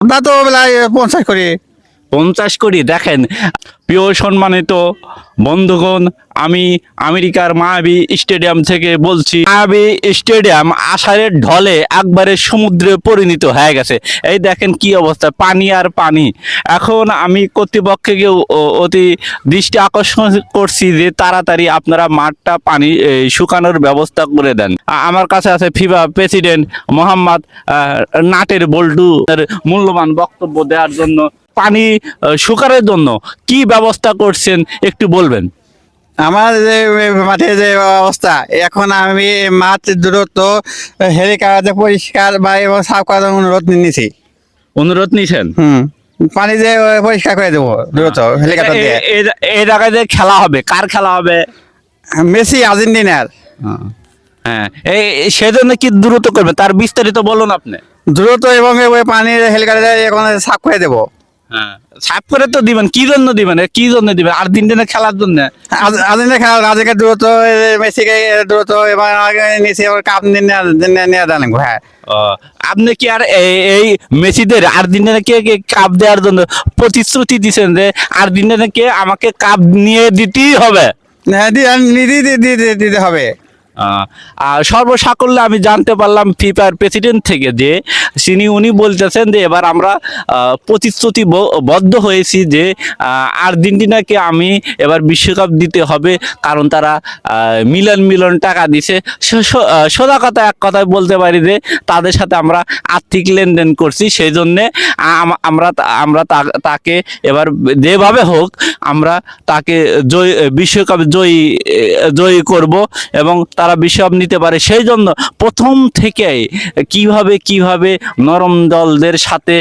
আমরা তো বেলায় 50 করি। 50 কোটি। দেখেন প্রিয় সম্মানিত বন্ধুগণ, আমি আমেরিকার মায়াবী স্টেডিয়াম থেকে বলছি। মায়াবী স্টেডিয়াম আষাঢ়ের ঢলে একবারে সমুদ্রে পরিণত হয়ে গেছে। এই দেখেন কি অবস্থা, পানি আর পানি। এখন আমি কর্তৃপক্ষকে অতি দৃষ্টি আকর্ষণ করছি যে তাড়াতাড়ি আপনারা মাঠটা পানি শুকানোর ব্যবস্থা করে দেন। আমার কাছে আছে ফিফা প্রেসিডেন্ট মোহাম্মদ নাটের বল্টু মূল্যবান বক্তব্য দেওয়ার জন্য। পানি শুকানোর জন্য কি ব্যবস্থা করছেন একটু বলবেন? আমার যে মাঠে যে অবস্থা, এখন আমি মাঠ দ্রুত হেলিকপ্টার পরিষ্কার বা এবং সাফ করার অনুরোধ নিয়েছি। অনুরোধ নিছেন? পানি যে পরিষ্কার করে দেবো দ্রুত হেলিকপ্টার দিয়ে। এই জায়গায় যে খেলা হবে, কার খেলা হবে? মেসি আর্জেন্টিনার। হ্যাঁ, এই সেজন্য কি দ্রুত করবে, তার বিস্তারিত বলুন আপনি। দ্রুত এবং ওই পানির হেলিকপ্টার এখন সাফ করে দেবো। হ্যাঁ, সাফ করে তো দিবেন, কি জন্য দিবেন, কি জন্য দিবেন? আর্জেন্টিনা খেলার জন্য? আর্জেন্টিনা খেলা আজকে দ্রুত মেসিকে দ্রুত এবং নিচে কাপ নিয়ে দেন। হ্যাঁ, ও, আপনি কি আর এই মেসিদের আর্জেন্টিনাকে কাপ দেওয়ার জন্য প্রতিশ্রুতি দিচ্ছেন যে আর্জেন্টিনাকে আমাকে কাপ নিয়ে দিতেই হবে? দিতে হবে। আর সর্বসাকল্যে আমি জানতে পারলাম ফিফার প্রেসিডেন্ট থেকে যে উনি বলতেছেন যে এবার আমরা প্রতিশ্রুতিবদ্ধ হয়েছি যে আর্জেন্টিনাকে আমি এবার বিশ্বকাপ দিতে হবে, কারণ তারা মিলিয়ন টাকা দিছে। সোজা কথা এক কথায় বলতে পারি যে তাদের সাথে আমরা আর্থিক লেনদেন করছি, সেই জন্যে আমরা তাকে এবার যেভাবে হোক আমরা তাকে বিশ্বকাপ জয়ী করব এবং তারা বিশ্বকাপ নিতে পারে। সেই জন্য প্রথম থেকেই কিভাবে নরম দলদের সাথে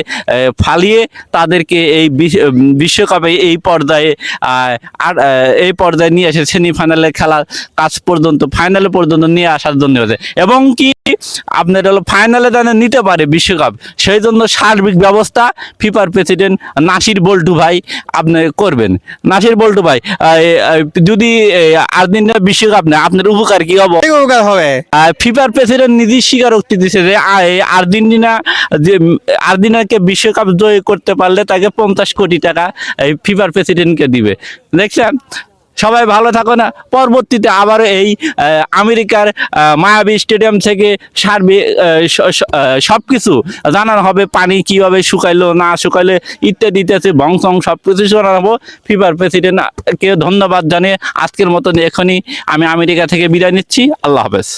ফালিয়ে তাদেরকে এই বিশ্বকাপে এই পর্যায়ে নিয়ে এসে সেমিফাইনালে খেলার কাজ পর্যন্ত, ফাইনালে পর্যন্ত নিয়ে আসার জন্য হয়েছে। এবং কি আপনার হলো ফাইনালে যেন নিতে পারে বিশ্বকাপ, সেই জন্য সার্বিক ব্যবস্থা ফিফার প্রেসিডেন্ট নাসির বল্টু ভাই আপনি করবেন। নাসির বল্টু ভাই, যদি আর্জেন্টিনা বিশ্বকাপ নেয় আপনার উপকার কি হবে? উপকার হবে। ফিফার প্রেসিডেন্ট নিজেই স্বীকারোক্তি দিচ্ছে যে আর্জেন্টিনাকে বিশ্বকাপ জয় করতে পারলে তাকে 50 কোটি টাকা ফিফার প্রেসিডেন্টকে দিবে। দেখছেন? সবাই ভালো থাকো না। পরবর্তীতে আবারও এই আমেরিকার মায়াবী স্টেডিয়াম থেকে সার্বিক সবকিছু জানানো হবে, পানি কিভাবে শুকাইলো না শুকাইলে ইত্যাদি ইত্যাদি বংশং সবকিছু জানাবো। ফিফার প্রেসিডেন্টকে ধন্যবাদ জানিয়ে আজকের মতন এখনই আমি আমেরিকা থেকে বিদায় নিচ্ছি। আল্লাহ হাফেজ।